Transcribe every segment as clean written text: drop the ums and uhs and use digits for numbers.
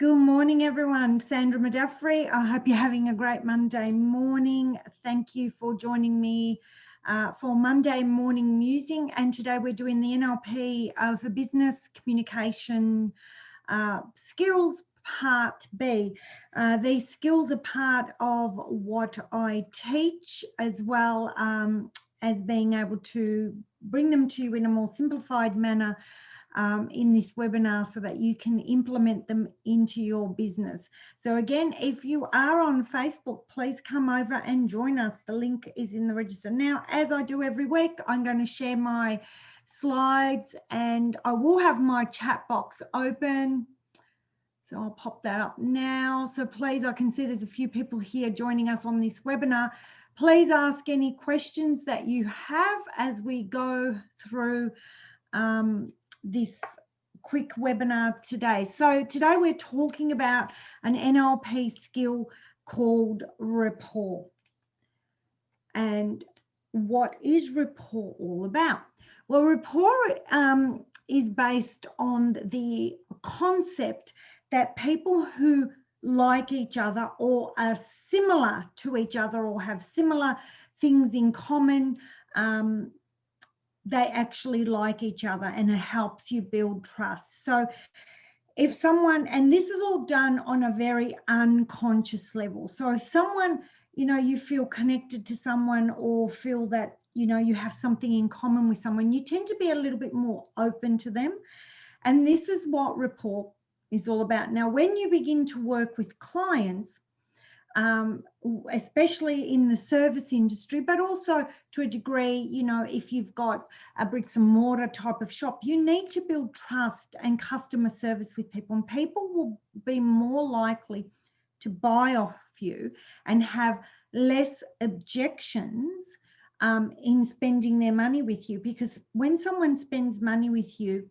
Good morning, everyone. Sandra Madaffrey. I hope you're having a great Monday morning. Thank you for joining me for Monday morning musing. And today we're doing the NLP for business communication skills part B. These skills are part of what I teach, as well as being able to bring them to you in a more simplified manner in this webinar so that you can implement them into your business. So again, if you are on Facebook, please come over and join us. The link is in the register. Now, as I do every week, I'm going to share my slides and I will have my chat box open. So I'll pop that up now. So please, I can see there's a few people here joining us on this webinar. Please ask any questions that you have as we go through this quick webinar today. So today we're talking about an NLP skill called rapport. And what is rapport all about? Well, rapport is based on the concept that people who like each other or are similar to each other or have similar things in common, they actually like each other, and it helps you build trust. So if someone, and this is all done on a very unconscious level. So if someone, you feel connected to someone or feel that, you have something in common with someone, you tend to be a little bit more open to them. And this is what rapport is all about. Now, when you begin to work with clients, especially in the service industry, but also to a degree, if you've got a bricks and mortar type of shop, you need to build trust and customer service with people, and people will be more likely to buy off you and have less objections in spending their money with you, because when someone spends money with you,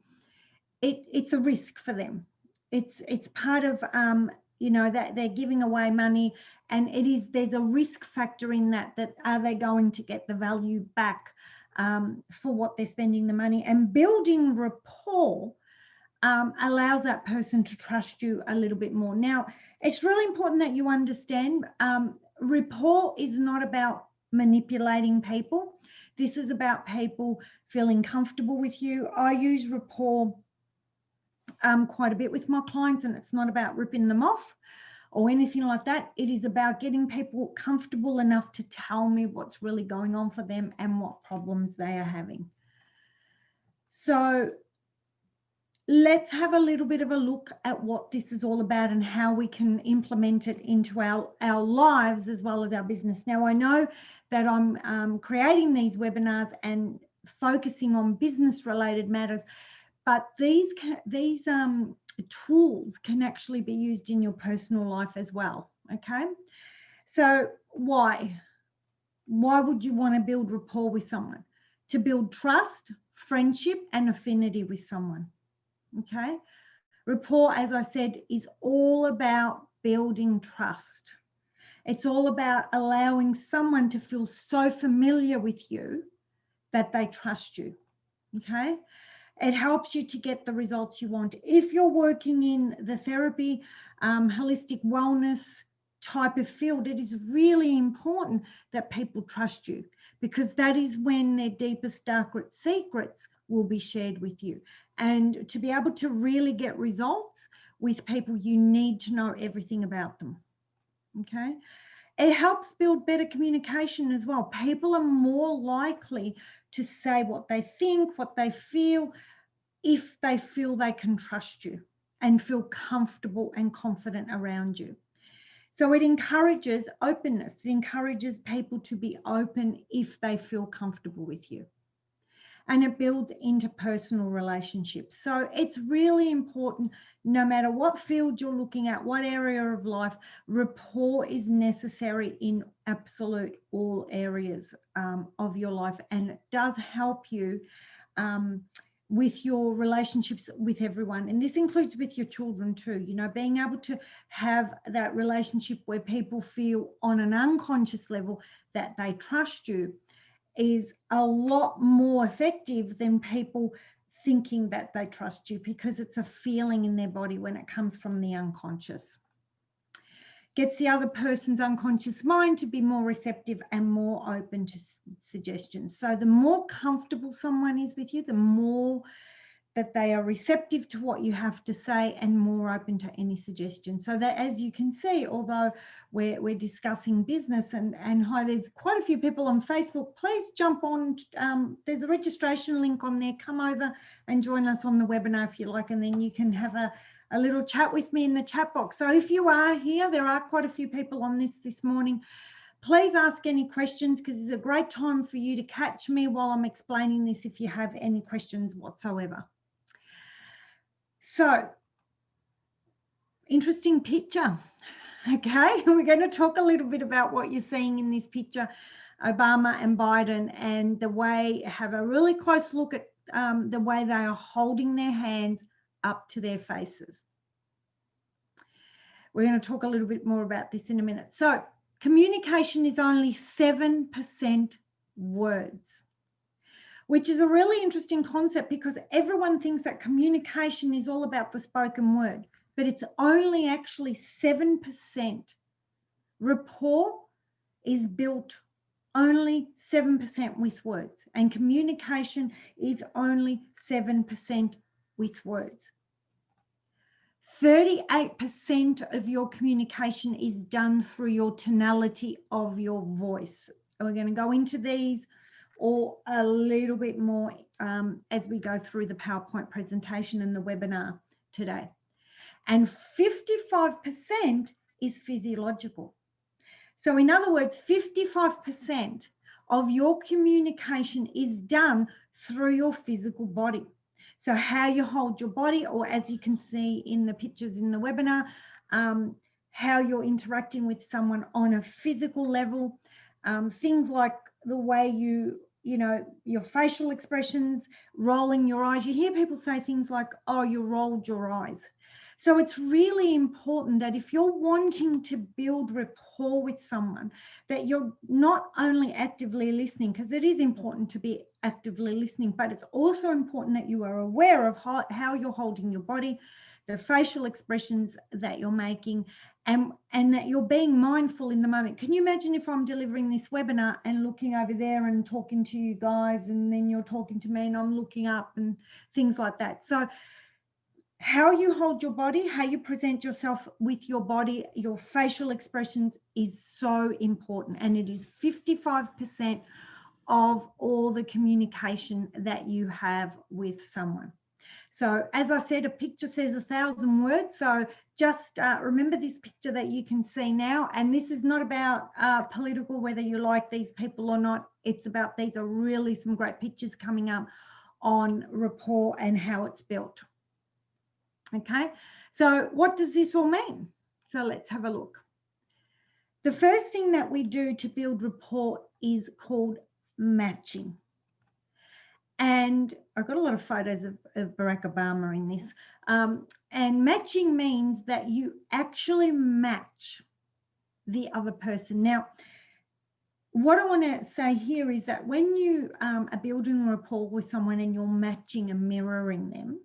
it's a risk for them. It's part of that they're giving away money, and there's a risk factor in that are they going to get the value back for what they're spending the money. And building rapport allows that person to trust you a little bit more. Now, it's really important that you understand rapport is not about manipulating people. This is about people feeling comfortable with you. I use rapport quite a bit with my clients, and it's not about ripping them off or anything like that. It is about getting people comfortable enough to tell me what's really going on for them and what problems they are having. So let's have a little bit of a look at what this is all about and how we can implement it into our lives as well as our business. Now, I know that I'm creating these webinars and focusing on business related matters, but these tools can actually be used in your personal life as well, okay? So why? Why would you want to build rapport with someone? To build trust, friendship, and affinity with someone, okay? Rapport, as I said, is all about building trust. It's all about allowing someone to feel so familiar with you that they trust you, okay? It helps you to get the results you want. If you're working in the therapy, holistic wellness type of field, it is really important that people trust you, because that is when their deepest, darkest secrets will be shared with you. And to be able to really get results with people, you need to know everything about them, okay? It helps build better communication as well. People are more likely to say what they think, what they feel, if they feel they can trust you and feel comfortable and confident around you. So it encourages openness. It encourages people to be open if they feel comfortable with you. And it builds interpersonal relationships. So it's really important, no matter what field you're looking at, what area of life, rapport is necessary in absolute all areas of your life. And it does help you with your relationships with everyone. And this includes with your children too, being able to have that relationship where people feel on an unconscious level that they trust you is a lot more effective than people thinking that they trust you, because it's a feeling in their body when it comes from the unconscious. Gets the other person's unconscious mind to be more receptive and more open to suggestions. So the more comfortable someone is with you, the more that they are receptive to what you have to say and more open to any suggestion. So that, as you can see, although we're discussing business, and hi, there's quite a few people on Facebook, please jump on. There's a registration link on there. Come over and join us on the webinar if you like, and then you can have a little chat with me in the chat box. So if you are here, there are quite a few people on this morning. Please ask any questions, because it's a great time for you to catch me while I'm explaining this if you have any questions whatsoever. So, interesting picture. Okay, we're going to talk a little bit about what you're seeing in this picture, Obama and Biden, and the way, have a really close look at the way they are holding their hands up to their faces. We're going to talk a little bit more about this in a minute. So, communication is only 7% words, which is a really interesting concept, because everyone thinks that communication is all about the spoken word, but it's only actually 7%. Rapport is built only 7% with words, and communication is only 7% with words. 38% of your communication is done through your tonality of your voice. And we're going to go into these or a little bit more as we go through the PowerPoint presentation and the webinar today. And 55% is physiological. So in other words, 55% of your communication is done through your physical body. So how you hold your body, or as you can see in the pictures in the webinar, how you're interacting with someone on a physical level, things like the way you know, your facial expressions, rolling your eyes. You hear people say things like, oh, you rolled your eyes. So it's really important that if you're wanting to build rapport with someone, that you're not only actively listening, because it is important to be actively listening, but it's also important that you are aware of how you're holding your body, the facial expressions that you're making, and that you're being mindful in the moment. Can you imagine if I'm delivering this webinar and looking over there and talking to you guys, and then you're talking to me and I'm looking up and things like that? So how you hold your body, how you present yourself with your body, your facial expressions is so important, and it is 55% of all the communication that you have with someone. So as I said, a picture says 1,000 words. So just remember this picture that you can see now. And this is not about political, whether you like these people or not. It's about, these are really some great pictures coming up on rapport and how it's built. Okay, so what does this all mean? So let's have a look. The first thing that we do to build rapport is called matching. And I've got a lot of photos of Barack Obama in this. And matching means that you actually match the other person. Now, what I want to say here is that when you are building rapport with someone and you're matching and mirroring them,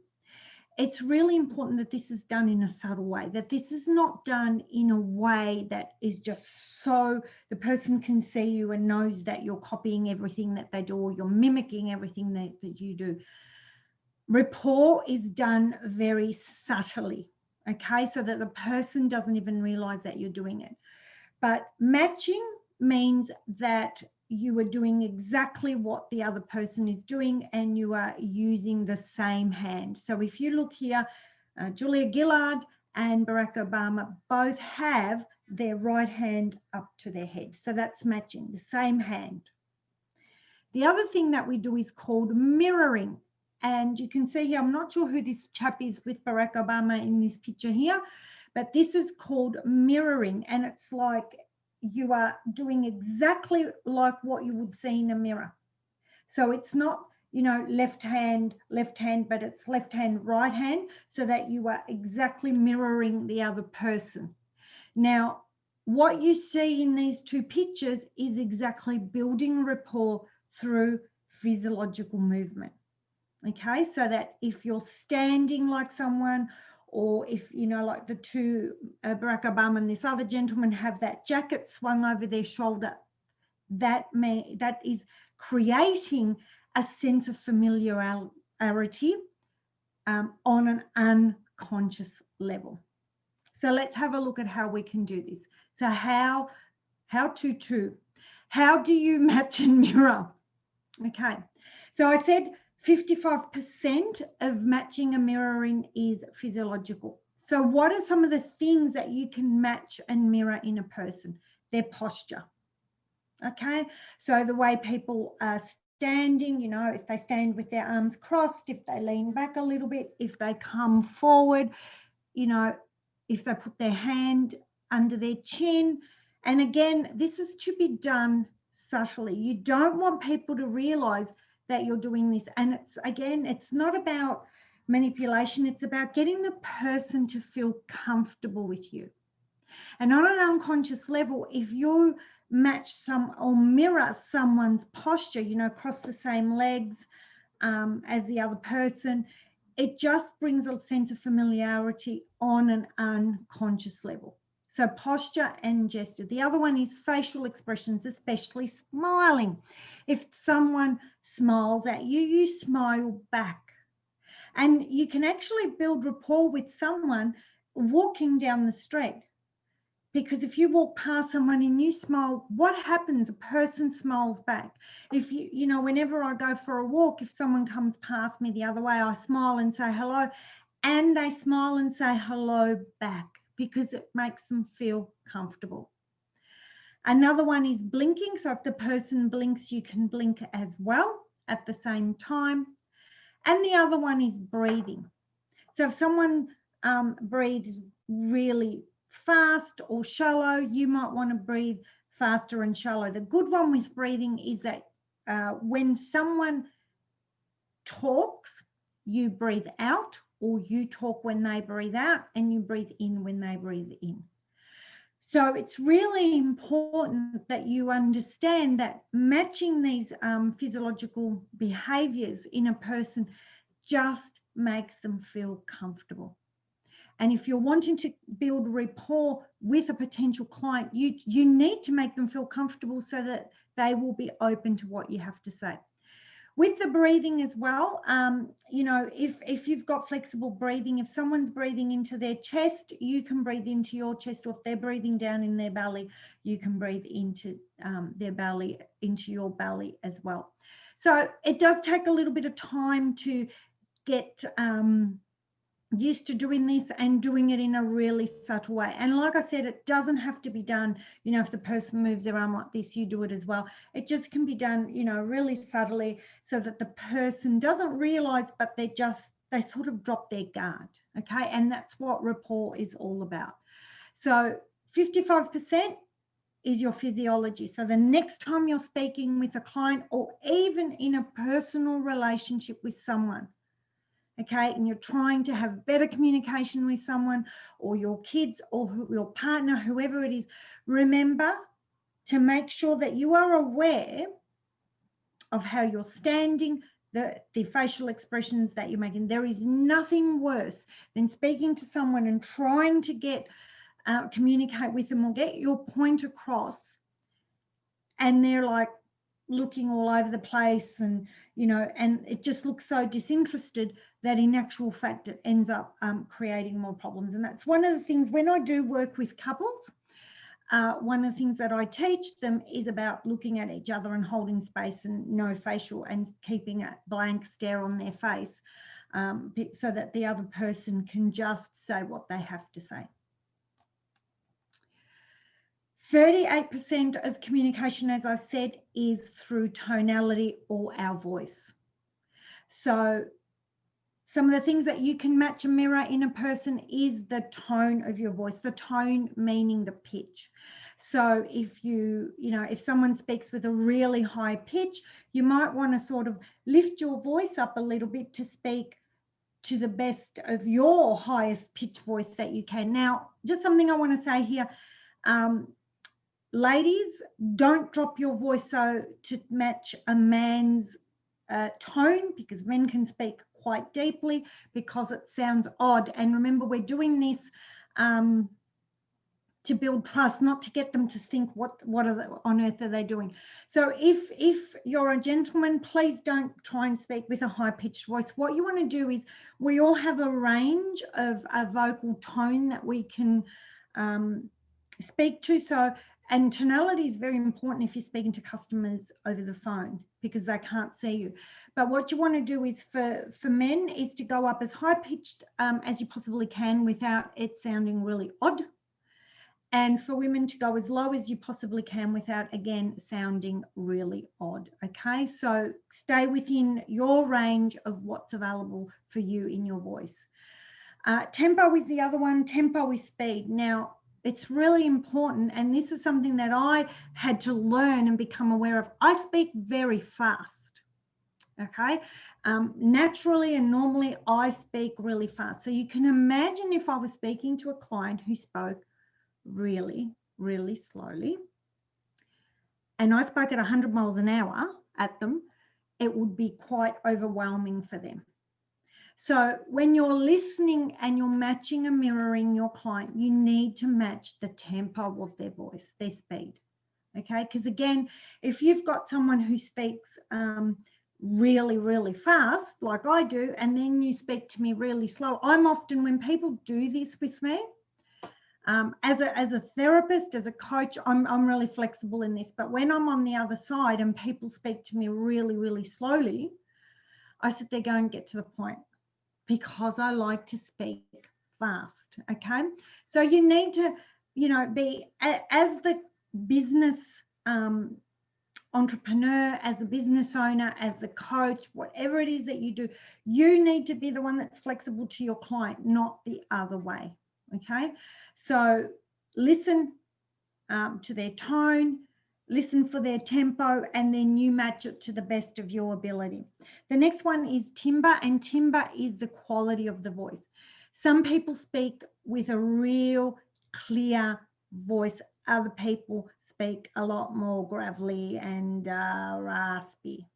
it's really important that this is done in a subtle way, that this is not done in a way that is just so the person can see you and knows that you're copying everything that they do, or you're mimicking everything that you do. Rapport is done very subtly, okay, so that the person doesn't even realize that you're doing it. But matching means that you are doing exactly what the other person is doing, and you are using the same hand. So if you look here, Julia Gillard and Barack Obama both have their right hand up to their head. So that's matching, the same hand. The other thing that we do is called mirroring. And you can see here, I'm not sure who this chap is with Barack Obama in this picture here, but this is called mirroring. And it's like you are doing exactly like what you would see in a mirror. So it's not, you know, left hand, but it's left hand, right hand, so that you are exactly mirroring the other person. Now, what you see in these two pictures is exactly building rapport through physiological movement. Okay, so that if you're standing like someone, or if, you know, like the two, Barack Obama and this other gentleman have that jacket swung over their shoulder, that is creating a sense of familiarity on an unconscious level. So let's have a look at how we can do this. So how do you match and mirror? Okay, so I said 55% of matching and mirroring is physiological. So what are some of the things that you can match and mirror in a person? Their posture. Okay, so the way people are standing, you know, if they stand with their arms crossed, if they lean back a little bit, if they come forward, you know, if they put their hand under their chin. And again, this is to be done subtly. You don't want people to realize that you're doing this. And it's, again, it's not about manipulation. It's about getting the person to feel comfortable with you. And on an unconscious level, if you match some or mirror someone's posture, you know, cross the same legs as the other person, it just brings a sense of familiarity on an unconscious level. So posture and gesture. The other one is facial expressions, especially smiling. If someone smiles at you, you smile back. And you can actually build rapport with someone walking down the street. Because if you walk past someone and you smile, what happens? A person smiles back. If you know, whenever I go for a walk, if someone comes past me the other way, I smile and say hello, and they smile and say hello back because it makes them feel comfortable. Another one is blinking. So if the person blinks, you can blink as well at the same time. And the other one is breathing. So if someone breathes really fast or shallow, you might want to breathe faster and shallow. The good one with breathing is that when someone talks, you breathe out, or you talk when they breathe out, and you breathe in when they breathe in. So it's really important that you understand that matching these physiological behaviors in a person just makes them feel comfortable. And if you're wanting to build rapport with a potential client, you need to make them feel comfortable so that they will be open to what you have to say. With the breathing as well, you know, if you've got flexible breathing, if someone's breathing into their chest, you can breathe into your chest, or if they're breathing down in their belly, you can breathe into their belly, into your belly as well. So it does take a little bit of time to get used to doing this and doing it in a really subtle way. And like I said, it doesn't have to be done, you know, if the person moves their arm like this, you do it as well. It just can be done, you know, really subtly so that the person doesn't realize, but they sort of drop their guard. Okay. And that's what rapport is all about. So 55% is your physiology. So the next time you're speaking with a client, or even in a personal relationship with someone, okay, and you're trying to have better communication with someone, or your kids, or your partner, whoever it is, remember to make sure that you are aware of how you're standing, the facial expressions that you're making. There is nothing worse than speaking to someone and trying to communicate with them or get your point across, and they're like looking all over the place, and you know, and it just looks so disinterested that in actual fact it ends up creating more problems. And that's one of the things when I do work with couples, one of the things that I teach them is about looking at each other and holding space and no facial, and keeping a blank stare on their face, so that the other person can just say what they have to say. 38% of communication, as I said, is through tonality or our voice. So some of the things that you can match and mirror in a person is the tone of your voice, the tone meaning the pitch. So if if someone speaks with a really high pitch, you might want to sort of lift your voice up a little bit to speak to the best of your highest pitch voice that you can. Now, just something I want to say here. Ladies, don't drop your voice so to match a man's tone, because men can speak quite deeply because it sounds odd. And remember, we're doing this to build trust, not to get them to think what on earth are they doing. So if you're a gentleman, please don't try and speak with a high-pitched voice. What you want to do is, we all have a range of a vocal tone that we can speak to. So, and tonality is very important if you're speaking to customers over the phone, because they can't see you. But what you want to do is, for men, is to go up as high-pitched as you possibly can without it sounding really odd. And for women to go as low as you possibly can without, again, sounding really odd. Okay, so stay within your range of what's available for you in your voice. Tempo is the other one. Tempo is speed. Now, it's really important, and this is something that I had to learn and become aware of. I speak very fast. Okay, naturally and normally I speak really fast. So you can imagine if I was speaking to a client who spoke really, really slowly, and I spoke at 100 miles an hour at them, it would be quite overwhelming for them. So when you're listening and you're matching and mirroring your client, you need to match the tempo of their voice, their speed. Okay, because again, if you've got someone who speaks really, really fast, like I do, and then you speak to me really slow, I'm often, when people do this with me, as a therapist, as a coach, I'm really flexible in this. But when I'm on the other side and people speak to me really, really slowly, I sit there going, get to the point, because I like to speak fast. Okay, so you need to, be, as the business entrepreneur, as a business owner, as the coach, whatever it is that you do, you need to be the one that's flexible to your client, not the other way. Okay, so listen to their tone, listen for their tempo, and then you match it to the best of your ability. The next one is timbre, and timbre is the quality of the voice. Some people speak with a real clear voice. Other people speak a lot more gravelly and raspy.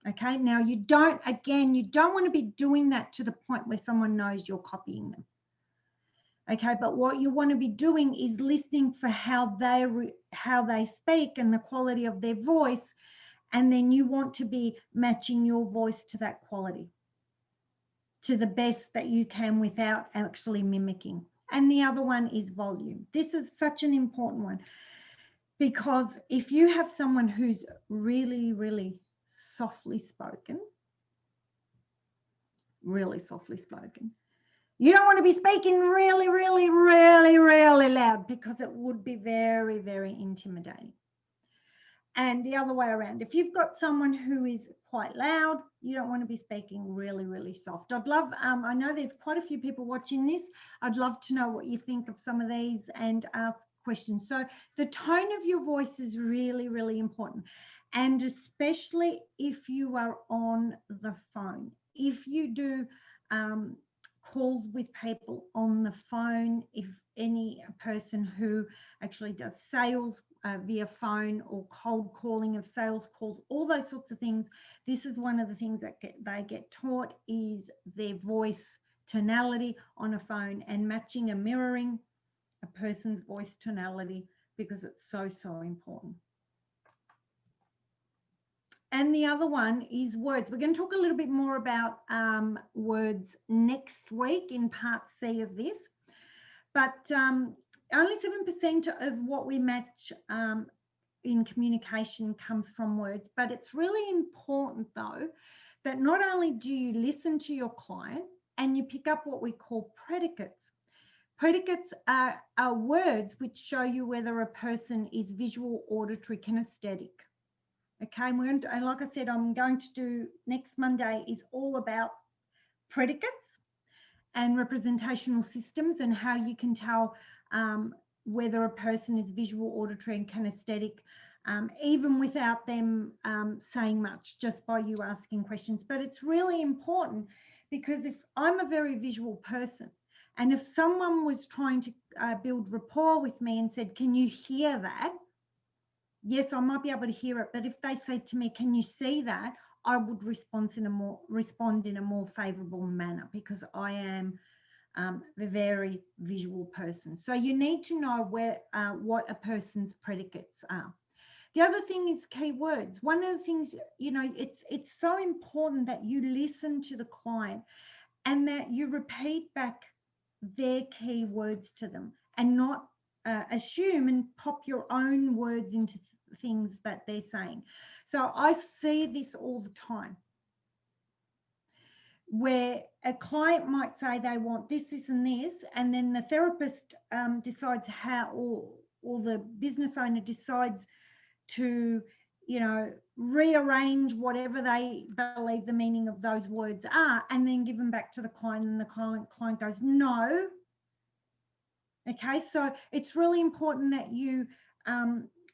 Okay, now you don't want to be doing that to the point where someone knows you're copying them. Okay, but what you want to be doing is listening for how they speak and the quality of their voice, and then you want to be matching your voice to that quality, to the best that you can without actually mimicking. And the other one is volume. This is such an important one, because if you have someone who's really, really softly spoken, you don't want to be speaking really, really, really, really loud, because it would be very, very intimidating. And the other way around, if you've got someone who is quite loud, you don't want to be speaking really, really soft. I'd love, I know there's quite a few people watching this. I'd love to know what you think of some of these and ask questions. So the tone of your voice is really, really important. And especially if you are on the phone. If you do calls with people on the phone, if any person who actually does sales via phone, or cold calling of sales calls, all those sorts of things, this is one of the things that they get taught, is their voice tonality on a phone, and matching and mirroring a person's voice tonality, because it's so, so important. And the other one is words. We're going to talk a little bit more about words next week in part C of this. But only 7% of what we match in communication comes from words. But it's really important, though, that not only do you listen to your client and you pick up what we call predicates. Predicates are words which show you whether a person is visual, auditory, kinesthetic. Okay, and like I said, I'm going to do next Monday is all about predicates and representational systems, and how you can tell whether a person is visual, auditory, and kinesthetic, even without them saying much, just by you asking questions. But it's really important, because if I'm a very visual person, and if someone was trying to build rapport with me and said, can you hear that? Yes, I might be able to hear it. But if they say to me, can you see that? I would respond in a more favorable manner, because I am a very visual person. So you need to know what a person's predicates are. The other thing is keywords. One of the things, it's so important that you listen to the client and that you repeat back their keywords to them, and not assume and pop your own words into things that they're saying. So I see this all the time, where a client might say they want this, this, and this, and then the therapist decides how, or the business owner decides to, rearrange whatever they believe the meaning of those words are, and then give them back to the client, and the client goes, no. Okay, so it's really important that you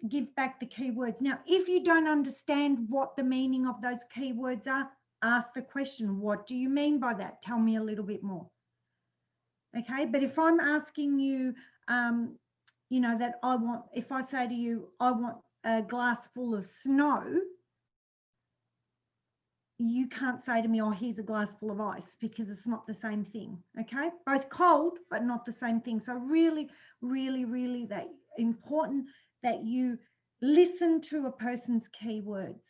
give back the keywords. Now, if you don't understand what the meaning of those keywords are, ask the question, what do you mean by that? Tell me a little bit more. Okay, but if I'm asking you, that if I say to you, I want a glass full of snow, you can't say to me, oh, here's a glass full of ice, because it's not the same thing. Okay, both cold, but not the same thing. So really, really, really that important that you listen to a person's keywords,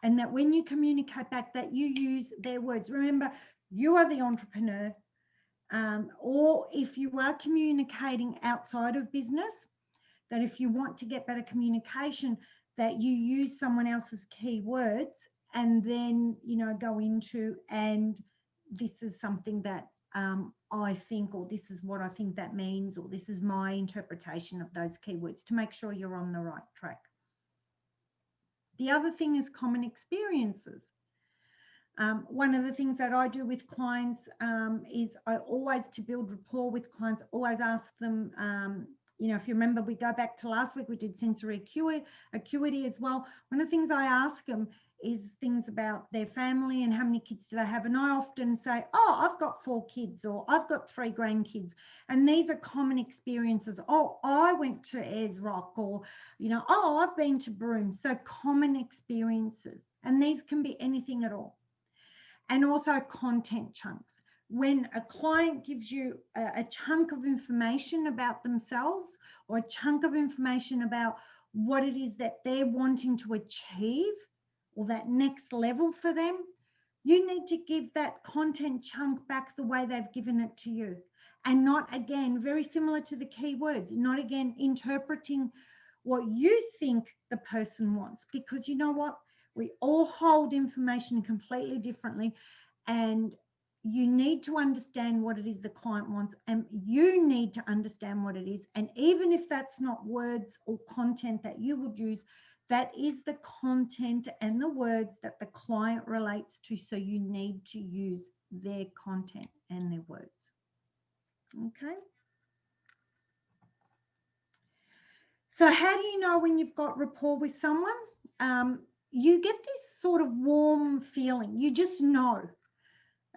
and that when you communicate back, that you use their words. Remember, you are the entrepreneur, or if you are communicating outside of business, that if you want to get better communication, that you use someone else's keywords, and then, go into, and this is something that I think, or this is what I think that means, or this is my interpretation of those keywords, to make sure you're on the right track. The other thing is common experiences. One of the things that I do with clients is I always, to build rapport with clients, always ask them, if you remember, we go back to last week, we did sensory acuity as well. One of the things I ask them is things about their family and how many kids do they have. And I often say, oh, I've got 4 kids, or I've got 3 grandkids. And these are common experiences. Oh, I went to Ayers Rock, or, oh, I've been to Broome. So common experiences. And these can be anything at all. And also content chunks. When a client gives you a chunk of information about themselves, or a chunk of information about what it is that they're wanting to achieve, or that next level for them, you need to give that content chunk back the way they've given it to you. And not, again, very similar to the keywords, not again interpreting what you think the person wants, because you know what? We all hold information completely differently, and you need to understand what it is the client wants, and you need to understand what it is. And even if that's not words or content that you would use, that is the content and the words that the client relates to. So you need to use their content and their words. Okay. So how do you know when you've got rapport with someone? You get this sort of warm feeling. You just know.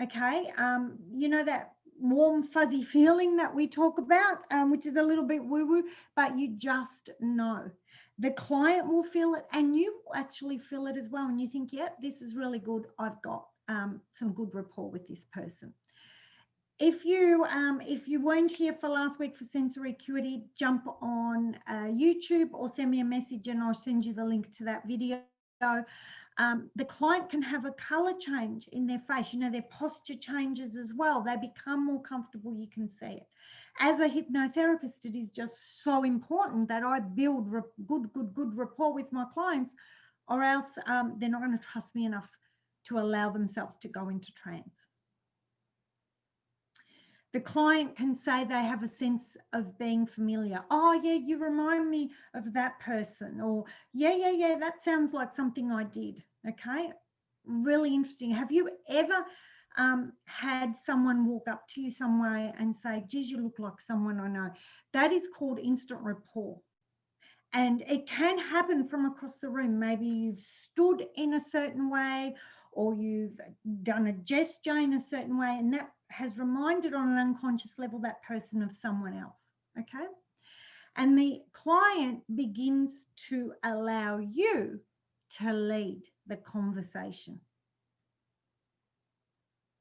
Okay. That warm, fuzzy feeling that we talk about, which is a little bit woo-woo, but you just know. The client will feel it, and you actually feel it as well. And you think, yeah, this is really good. I've got some good rapport with this person. If you weren't here for last week for sensory acuity, jump on YouTube or send me a message and I'll send you the link to that video. The client can have a color change in their face. Their posture changes as well. They become more comfortable. You can see it. As a hypnotherapist, it is just so important that I build good rapport with my clients, or else they're not going to trust me enough to allow themselves to go into trance. The client can say they have a sense of being familiar. Oh, yeah, you remind me of that person. Or, yeah, that sounds like something I did. Okay, really interesting. Have you ever had someone walk up to you somewhere and say, geez, you look like someone I know? That is called instant rapport. And it can happen from across the room. Maybe you've stood in a certain way, or you've done a gesture in a certain way, and that has reminded on an unconscious level that person of someone else. Okay. And the client begins to allow you to lead the conversation.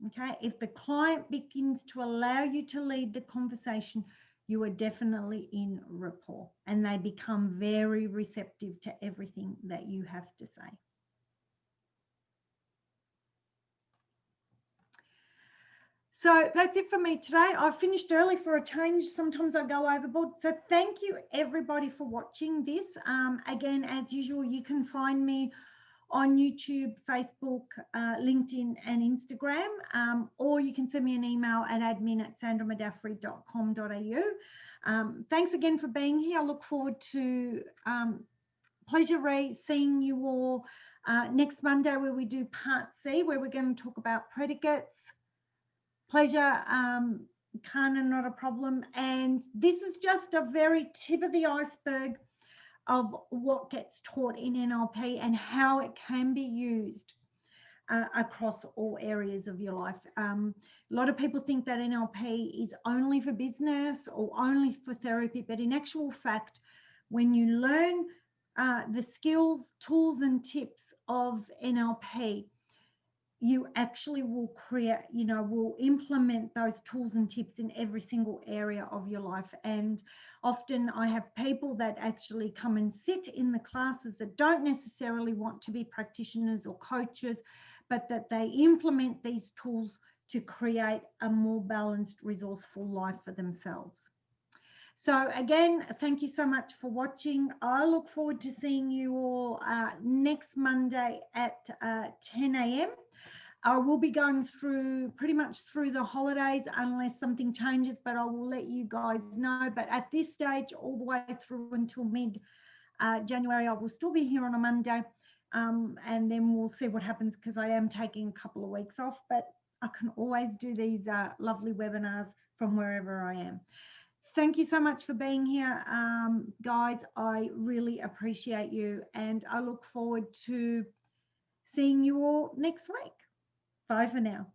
Okay, if the client begins to allow you to lead the conversation, you are definitely in rapport, and they become very receptive to everything that you have to say. So that's it for me today. I finished early for a change. Sometimes I go overboard. So thank you everybody for watching this. Again, as usual, you can find me on YouTube, Facebook, LinkedIn, and Instagram, or you can send me an email at admin@sandramadafri.com.au. Thanks again for being here. I look forward to pleasure seeing you all next Monday, where we do part C, where we're going to talk about predicates. Pleasure, kinda not a problem. And this is just a very tip of the iceberg of what gets taught in NLP and how it can be used across all areas of your life. A lot of people think that NLP is only for business or only for therapy, but in actual fact, when you learn the skills, tools, and tips of NLP, you actually will create, will implement those tools and tips in every single area of your life. And often I have people that actually come and sit in the classes that don't necessarily want to be practitioners or coaches, but that they implement these tools to create a more balanced, resourceful life for themselves. So again, thank you so much for watching. I look forward to seeing you all next Monday at 10 a.m. I will be going through pretty much through the holidays unless something changes, but I will let you guys know. But at this stage, all the way through until mid-January, I will still be here on a Monday, and then we'll see what happens, because I am taking a couple of weeks off, but I can always do these lovely webinars from wherever I am. Thank you so much for being here, guys. I really appreciate you, and I look forward to seeing you all next week. Bye for now.